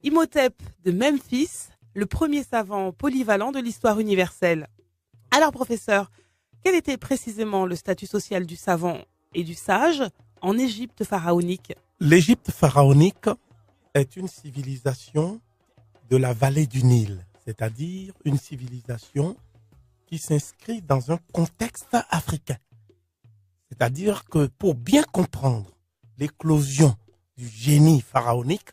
Imhotep de Memphis, le premier savant polyvalent de l'histoire universelle. Alors professeur, quel était précisément le statut social du savant et du sage en Égypte pharaonique? L'Égypte pharaonique est une civilisation de la vallée du Nil, c'est-à-dire une civilisation qui s'inscrit dans un contexte africain. C'est-à-dire que pour bien comprendre l'éclosion du génie pharaonique,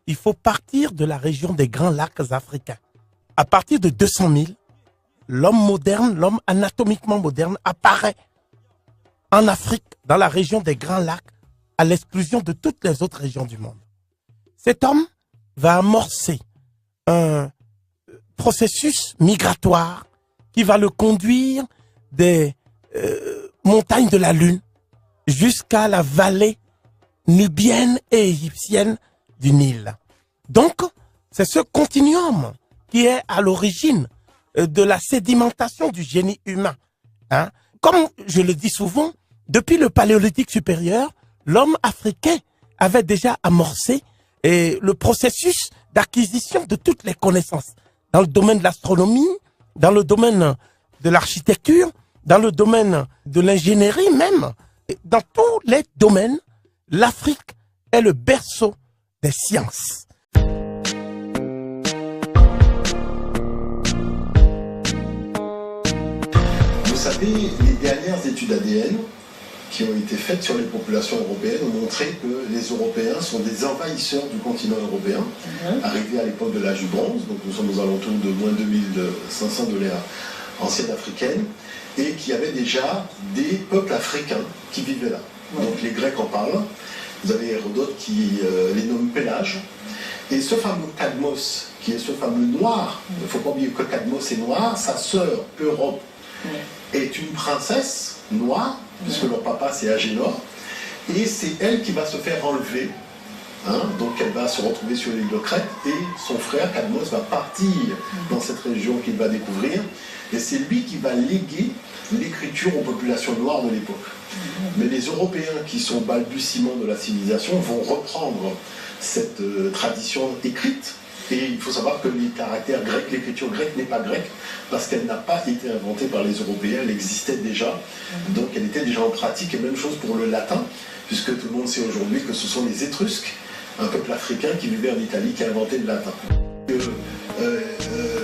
il faut partir de la région des Grands Lacs africains. À partir de 200 000, l'homme moderne, l'homme anatomiquement moderne apparaît en Afrique, dans la région des Grands Lacs, à l'exclusion de toutes les autres régions du monde. Cet homme va amorcer un processus migratoire qui va le conduire des montagnes de la Lune jusqu'à la vallée nubienne et égyptienne du Nil. Donc, c'est ce continuum qui est à l'origine de la sédimentation du génie humain. Hein? Comme je le dis souvent, depuis le Paléolithique supérieur, l'homme africain avait déjà amorcé le processus d'acquisition de toutes les connaissances dans le domaine de l'astronomie, dans le domaine de l'architecture, dans le domaine de l'ingénierie même. Dans tous les domaines, l'Afrique est le berceau des sciences. Vous savez, les dernières études ADN qui ont été faites sur les populations européennes ont montré que les Européens sont des envahisseurs du continent européen, arrivés à l'époque de l'âge du bronze, donc nous sommes aux alentours de moins 2500 de l'ère ancienne africaine, et qu'il y avait déjà des peuples africains qui vivaient là. Donc les Grecs en parlent, vous avez Hérodote qui les nomme Pélage, et ce fameux Cadmos, qui est ce fameux noir, il ne faut pas oublier que Cadmos est noir, sa sœur Europe est une princesse noire, puisque leur papa c'est Agénor, et c'est elle qui va se faire enlever, donc elle va se retrouver sur l'île de Crète, et son frère Cadmos va partir dans cette région qu'il va découvrir, et c'est lui qui va léguer l'écriture aux populations noires de l'époque. Mais les Européens qui sont balbutiements de la civilisation vont reprendre cette tradition écrite. Et il faut savoir que les caractères grecs, l'écriture grecque n'est pas grecque parce qu'elle n'a pas été inventée par les Européens, elle existait déjà. Donc elle était déjà en pratique, et même chose pour le latin, puisque tout le monde sait aujourd'hui que ce sont les Étrusques, un peuple africain qui vivait en Italie, qui a inventé le latin.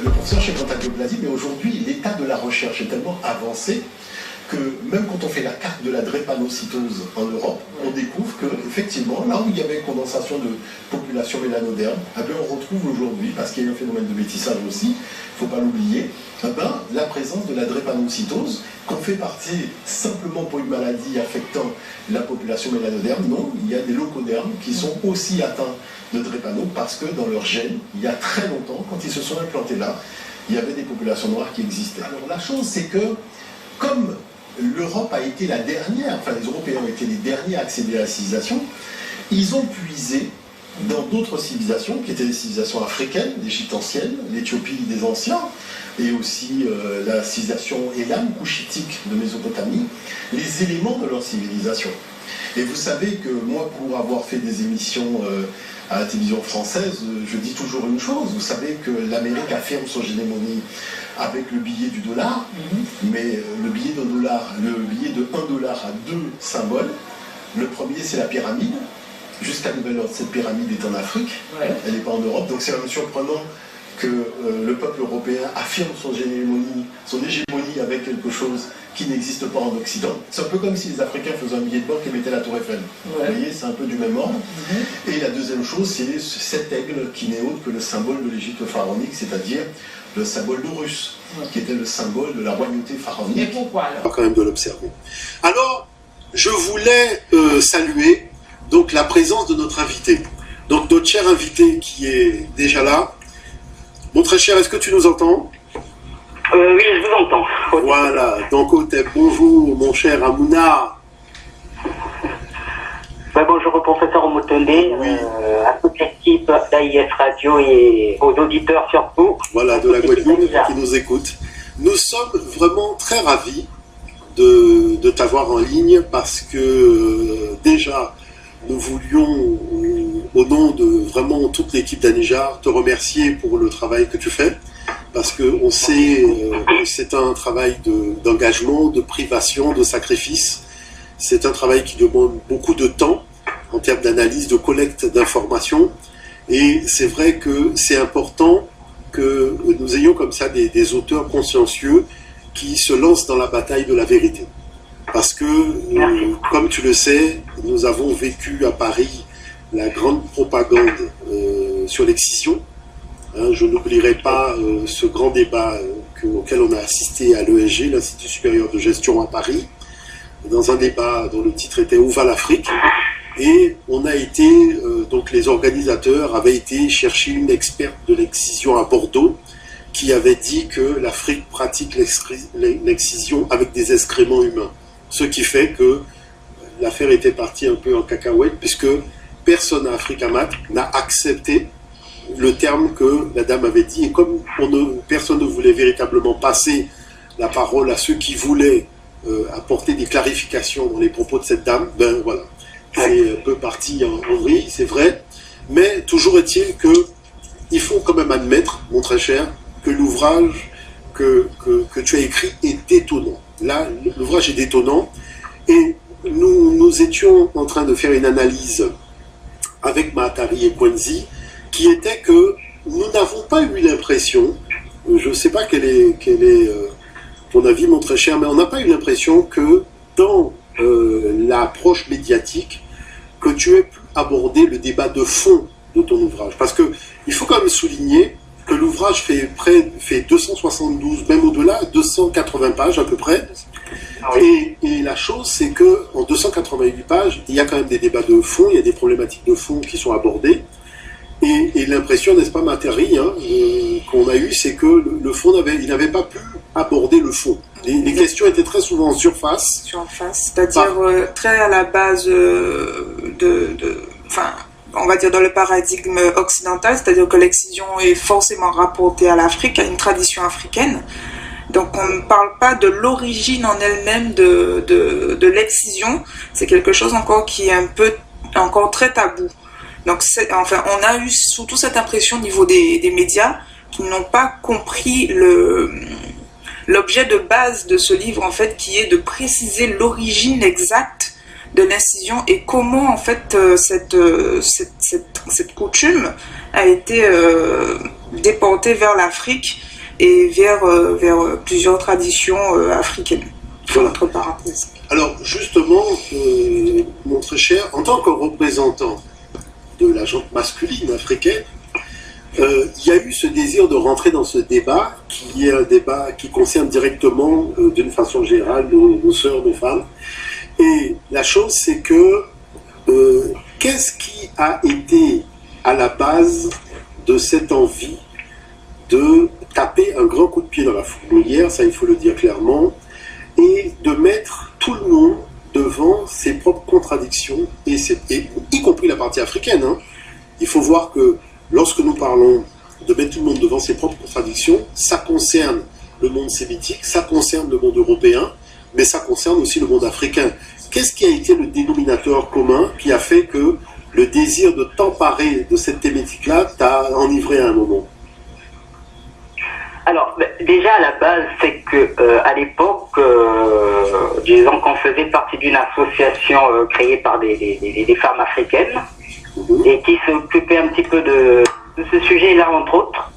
Le professeur Cheikh-Anta dit, mais aujourd'hui l'état de la recherche est tellement avancé que même quand on fait la carte de la drépanocytose en Europe, on découvre que effectivement, là où il y avait une condensation de population mélanoderme, on retrouve aujourd'hui, parce qu'il y a un phénomène de métissage aussi, il ne faut pas l'oublier, la présence de la drépanocytose, qu'on fait partie simplement pour une maladie affectant la population mélanoderme. Non, il y a des leucodermes qui sont aussi atteints de drépano parce que dans leur gène, il y a très longtemps, quand ils se sont implantés là, il y avait des populations noires qui existaient. Alors la chose, c'est que comme l'Europe a été la dernière, enfin les Européens ont été les derniers à accéder à la civilisation, ils ont puisé dans d'autres civilisations, qui étaient des civilisations africaines, l'Égypte ancienne, l'Éthiopie des anciens, et aussi la civilisation Elam, couchitique de Mésopotamie, les éléments de leur civilisation. Et vous savez que moi, pour avoir fait des émissions à la télévision française, je dis toujours une chose, vous savez que l'Amérique affirme son hégémonie avec le billet du dollar, mais le billet de $1 a deux symboles. Le premier, c'est la pyramide. Jusqu'à nouvel ordre, cette pyramide est en Afrique, elle n'est pas en Europe, donc c'est même surprenant que le peuple européen affirme son hégémonie avec quelque chose qui n'existe pas en Occident. C'est un peu comme si les Africains faisaient un billet de banque et mettaient la tour Eiffel. Vous voyez, c'est un peu du même ordre. Et la deuxième chose, c'est cet aigle qui n'est autre que le symbole de l'Égypte pharaonique, c'est-à-dire le symbole d'Horus, qui était le symbole de la royauté pharaonique. Et pourquoi alors? Quand même de l'observer. Alors, je voulais saluer donc la présence de notre invité. Donc notre cher invité qui est déjà là. Mon très cher, est-ce que tu nous entends? Oui, je vous entends. Voilà, donc Otep, bonjour mon cher Amouna. Bonjour au professeur Omotonde, à toute l'équipe d'AIF Radio et aux auditeurs surtout. Voilà, de la Guadeloupe qui nous écoutent. Nous sommes vraiment très ravis de t'avoir en ligne parce que déjà, nous voulions, au nom de vraiment toute l'équipe d'Anijar, te remercier pour le travail que tu fais, parce qu'on sait que c'est un travail d'engagement, de privation, de sacrifice. C'est un travail qui demande beaucoup de temps en termes d'analyse, de collecte d'informations. Et c'est vrai que c'est important que nous ayons comme ça des auteurs consciencieux qui se lancent dans la bataille de la vérité. Parce que, comme tu le sais, nous avons vécu à Paris la grande propagande sur l'excision. Hein, je n'oublierai pas ce grand débat auquel on a assisté à l'ESG, l'Institut supérieur de gestion à Paris, dans un débat dont le titre était « Où va l'Afrique ?» Et on a été, donc les organisateurs avaient été chercher une experte de l'excision à Bordeaux qui avait dit que l'Afrique pratique l'excision avec des excréments humains. Ce qui fait que l'affaire était partie un peu en cacahuète puisque personne à Africamat n'a accepté le terme que la dame avait dit. Et comme personne ne voulait véritablement passer la parole à ceux qui voulaient apporter des clarifications dans les propos de cette dame, ben voilà. C'est un peu parti en vrille, c'est vrai, mais toujours est-il qu'il faut quand même admettre, mon très cher, que l'ouvrage que tu as écrit est détonnant. Là, l'ouvrage est détonnant, et nous étions en train de faire une analyse avec Mahatari et Kwenzi, qui était que nous n'avons pas eu l'impression, je ne sais pas quel est ton avis, mon très cher, mais on n'a pas eu l'impression que dans l'approche médiatique, que tu aies pu aborder le débat de fond de ton ouvrage. Parce que il faut quand même souligner que l'ouvrage fait 272, même au-delà, 280 pages à peu près. Et la chose, c'est que en 288 pages, il y a quand même des débats de fond, il y a des problématiques de fond qui sont abordées. Et l'impression, n'est-ce pas, Mahatari, qu'on a eue, c'est que le fond, il n'avait pas pu aborder le fond. Les questions étaient très souvent en surface. C'est-à-dire très à la base enfin, on va dire dans le paradigme occidental, c'est-à-dire que l'excision est forcément rapportée à l'Afrique, à une tradition africaine. Donc on ne parle pas de l'origine en elle-même de l'excision. C'est quelque chose encore qui est encore très tabou. Donc enfin, on a eu surtout cette impression au niveau des médias qui n'ont pas compris l'objet de base de ce livre, en fait, qui est de préciser l'origine exacte de l'incision et comment, en fait, cette coutume a été déportée vers l'Afrique et vers plusieurs traditions africaines. Entre parenthèses. Alors, justement, mon très cher, en tant que représentant de la gente masculine africaine, il y a eu ce désir de rentrer dans ce débat, qui est un débat qui concerne directement, d'une façon générale, nos sœurs, nos femmes. Et la chose, c'est que qu'est-ce qui a été à la base de cette envie de taper un grand coup de pied dans la fourmilière, ça il faut le dire clairement, et de mettre tout le monde devant ses propres contradictions, et y compris la partie africaine. Hein. Il faut voir que lorsque nous parlons de mettre tout le monde devant ses propres contradictions, ça concerne le monde sémitique, ça concerne le monde européen, mais ça concerne aussi le monde africain. Qu'est-ce qui a été le dénominateur commun qui a fait que le désir de t'emparer de cette thématique-là t'a enivré à un moment? Alors, déjà à la base, c'est que à l'époque, disons qu'on faisait partie d'une association créée par des femmes africaines et qui s'occupait un petit peu de ce sujet-là, entre autres.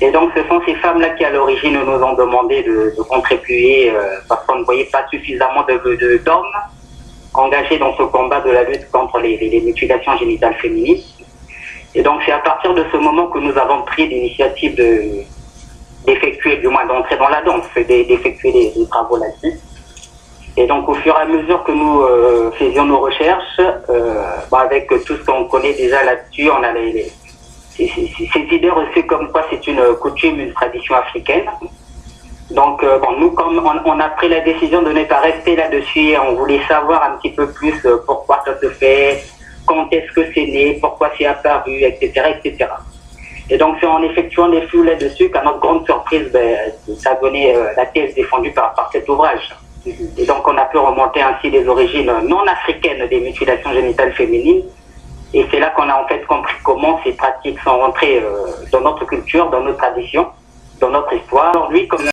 Et donc, ce sont ces femmes-là qui, à l'origine, nous ont demandé de contribuer parce qu'on ne voyait pas suffisamment d'hommes engagés dans ce combat de la lutte contre les mutilations génitales féminines. Et donc, c'est à partir de ce moment que nous avons pris l'initiative d'effectuer, du moins d'entrer dans la danse, d'effectuer des travaux là-dessus. Et donc, au fur et à mesure que nous faisions nos recherches, avec tout ce qu'on connaît déjà là-dessus, on a ces idées reçues comme quoi c'est une coutume, une tradition africaine. Donc, nous, comme on a pris la décision de ne pas rester là-dessus, on voulait savoir un petit peu plus pourquoi ça se fait, quand est-ce que c'est né, pourquoi c'est apparu, etc., etc. Et donc, c'est en effectuant des fouilles là-dessus qu'à notre grande surprise, ça a donné la thèse défendue par cet ouvrage. Et donc on a pu remonter ainsi les origines non africaines des mutilations génitales féminines. Et c'est là qu'on a en fait compris comment ces pratiques sont rentrées dans notre culture, dans nos traditions, dans notre histoire. Aujourd'hui, comme